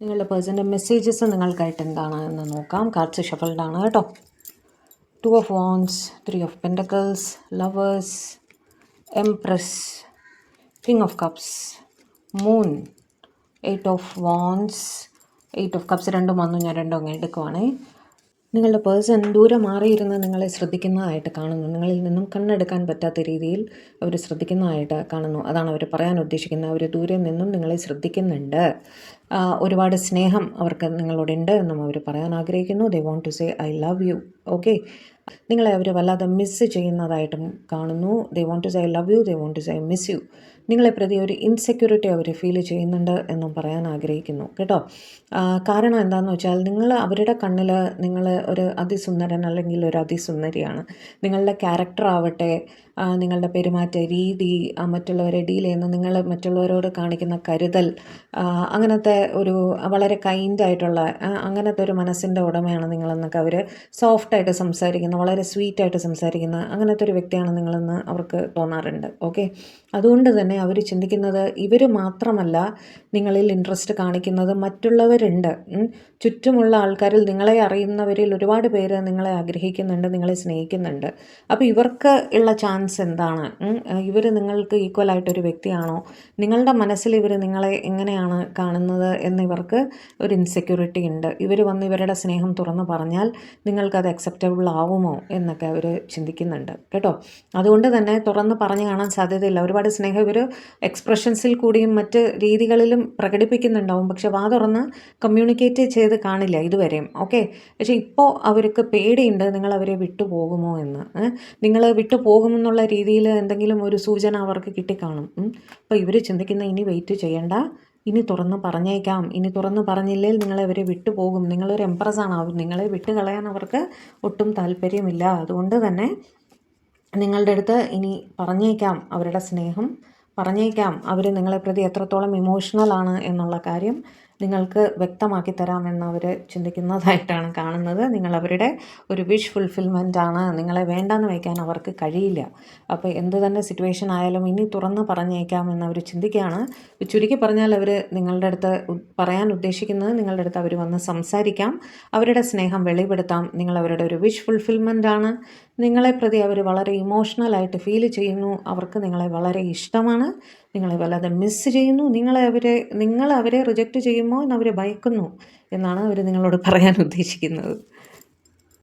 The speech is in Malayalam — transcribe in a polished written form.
നിങ്ങളുടെ പേഴ്സൻ്റെ മെസ്സേജസ് നിങ്ങൾക്കായിട്ട് എന്താണ് എന്ന് നോക്കാം. കാർഡ്സ് ഷഫിൾഡ് ആണ് കേട്ടോ. 2 of wands, 3 of pentacles, lovers, empress, king of cups, moon, 8 of wands, 8 of cups. രണ്ടും വന്നു, ഞാൻ രണ്ടും അങ്ങ് എടുക്കുവാണേ. നിങ്ങളുടെ പേഴ്സൺ ദൂരെ മാറിയിരുന്ന് നിങ്ങളെ ശ്രദ്ധിക്കുന്നതായിട്ട് കാണുന്നു. നിങ്ങളിൽ നിന്നും കണ്ണെടുക്കാൻ പറ്റാത്ത രീതിയിൽ അവർ ശ്രദ്ധിക്കുന്നതായിട്ട് കാണുന്നു. അതാണ് അവർ പറയാൻ ഉദ്ദേശിക്കുന്നത്. അവർ ദൂരെ നിന്നും നിങ്ങളെ ശ്രദ്ധിക്കുന്നുണ്ട്. ഒരുപാട് സ്നേഹം അവർക്ക് നിങ്ങളോടുണ്ട് എന്നും അവർ പറയാൻ ആഗ്രഹിക്കുന്നു. They want to say I love you. Okay, നിങ്ങളെ അവർ വല്ലാതെ മിസ്സ് ചെയ്യുന്നതായിട്ടും കാണുന്നു. They want to say I love you, they want to say I miss you. നിങ്ങളെ പ്രതി ഒരു ഇൻസെക്യൂരിറ്റി അവർ ഫീൽ ചെയ്യുന്നുണ്ട് എന്നും പറയാൻ ആഗ്രഹിക്കുന്നു കേട്ടോ. കാരണം എന്താണെന്ന് വെച്ചാൽ നിങ്ങൾ അവരുടെ കണ്ണിൽ നിങ്ങൾ ഒരു അതിസുന്ദരൻ അല്ലെങ്കിൽ ഒരു അതിസുന്ദരിയാണ്. നിങ്ങളുടെ ക്യാരക്ടർ ആവട്ടെ, നിങ്ങളുടെ പെരുമാറ്റ രീതി, മറ്റുള്ളവരെ ഡീൽ ചെയ്യുന്ന നിങ്ങൾ മറ്റുള്ളവരോട് കാണിക്കുന്ന കരുതൽ, അങ്ങനത്തെ ഒരു വളരെ കൈൻഡായിട്ടുള്ള അങ്ങനത്തെ ഒരു മനസ്സിൻ്റെ ഉടമയാണ് നിങ്ങളെന്നൊക്കെ അവർ സോഫ്റ്റായിട്ട് സംസാരിക്കുന്ന, വളരെ സ്വീറ്റായിട്ട് സംസാരിക്കുന്ന അങ്ങനത്തെ ഒരു വ്യക്തിയാണ് നിങ്ങളെന്ന് അവർക്ക് തോന്നാറുണ്ട്. ഓക്കെ, അതുകൊണ്ട് തന്നെ അവർ ചിന്തിക്കുന്നത് ഇവർ മാത്രമല്ല നിങ്ങളിൽ ഇൻട്രസ്റ്റ് കാണിക്കുന്നത്, മറ്റുള്ളവരുണ്ട്. ചുറ്റുമുള്ള ആൾക്കാരിൽ, നിങ്ങളെ അറിയുന്നവരിൽ ഒരുപാട് പേര് നിങ്ങളെ ആഗ്രഹിക്കുന്നുണ്ട്, നിങ്ങളെ സ്നേഹിക്കുന്നുണ്ട്. അപ്പോൾ ഇവർക്ക് ഉള്ള ചാൻസ് എന്താണ്? ഇവർ നിങ്ങൾക്ക് ഈക്വലായിട്ടൊരു വ്യക്തിയാണോ? നിങ്ങളുടെ മനസ്സിൽ ഇവർ നിങ്ങളെ എങ്ങനെയാണ് കാണുന്നത് എന്നിവർക്ക് ഒരു ഇൻസെക്യൂരിറ്റി ഉണ്ട്. ഇവർ വന്ന് ഇവരുടെ സ്നേഹം തുറന്ന് പറഞ്ഞാൽ നിങ്ങൾക്കത് അക്സെപ്റ്റബിൾ ആവുമോ എന്നൊക്കെ അവർ ചിന്തിക്കുന്നുണ്ട് കേട്ടോ. അതുകൊണ്ട് തന്നെ തുറന്ന് പറഞ്ഞു കാണാൻ സാധ്യതയില്ല. ഒരുപാട് സ്നേഹം ഇവർ എക്സ്പ്രഷൻസിൽ കൂടിയും മറ്റ് രീതികളിലും പ്രകടിപ്പിക്കുന്നുണ്ടാവും. പക്ഷെ വാ തുറന്ന് കമ്മ്യൂണിക്കേറ്റ് ചെയ്ത് കാണില്ല ഇതുവരെയും. ഓക്കെ, പക്ഷേ ഇപ്പോൾ അവർക്ക് പേടിയുണ്ട് നിങ്ങൾ അവരെ വിട്ടുപോകുമോ എന്ന്. നിങ്ങൾ വിട്ടുപോകുമെന്നുള്ള രീതിയിൽ എന്തെങ്കിലും ഒരു സൂചന അവർക്ക് കിട്ടിക്കാണും. അപ്പോൾ ഇവർ ചിന്തിക്കുന്ന ഇനി വെയിറ്റ് ചെയ്യണ്ട, ഇനി തുറന്ന് പറഞ്ഞേക്കാം. ഇനി തുറന്ന് പറഞ്ഞില്ലെങ്കിൽ നിങ്ങളെ അവരെ വിട്ടുപോകും. നിങ്ങളൊരു എംപ്രസ്സാണ്. നിങ്ങളെ വിട്ട് കളയാൻ അവർക്ക് ഒട്ടും താല്പര്യമില്ല. അതുകൊണ്ട് തന്നെ നിങ്ങളുടെ അടുത്ത് ഇനി പറഞ്ഞേക്കാം അവരുടെ സ്നേഹം, പറഞ്ഞേക്കാം അവർ നിങ്ങളെ പ്രതി എത്രത്തോളം ഇമോഷണലാണ് എന്നുള്ള കാര്യം നിങ്ങൾക്ക് വ്യക്തമാക്കി തരാമെന്ന് അവർ ചിന്തിക്കുന്നതായിട്ടാണ് കാണുന്നത്. നിങ്ങൾ അവരുടെ ഒരു വിഷ് ഫുൾഫിൽമെൻ്റ് ആണ്. നിങ്ങളെ വേണ്ടാന്ന് വയ്ക്കാൻ അവർക്ക് കഴിയില്ല. അപ്പോൾ എന്ത് തന്നെ സിറ്റുവേഷൻ ആയാലും ഇനി തുറന്ന് പറഞ്ഞേക്കാം എന്നവർ ചിന്തിക്കുകയാണ്. ചുരുക്കി പറഞ്ഞാൽ അവർ നിങ്ങളുടെ അടുത്ത് പറയാൻ ഉദ്ദേശിക്കുന്നത്, നിങ്ങളുടെ അടുത്ത് അവർ വന്ന് സംസാരിക്കാം, അവരുടെ സ്നേഹം വെളിപ്പെടുത്താം. നിങ്ങൾ അവരുടെ ഒരു വിഷ് ഫുൾഫിൽമെൻ്റ് ആണ്. നിങ്ങളെ പ്രതി അവർ വളരെ ഇമോഷണലായിട്ട് ഫീൽ ചെയ്യുന്നു. അവർക്ക് നിങ്ങളെ വളരെ ഇഷ്ടമാണ്. നിങ്ങളെ വല്ലാതെ മിസ്സ് ചെയ്യുന്നു. നിങ്ങൾ അവരെ റിജക്റ്റ് ചെയ്യുമോ എന്നവർ ഭയക്കുന്നു എന്നാണ് അവർ നിങ്ങളോട് പറയാൻ ഉദ്ദേശിക്കുന്നത്.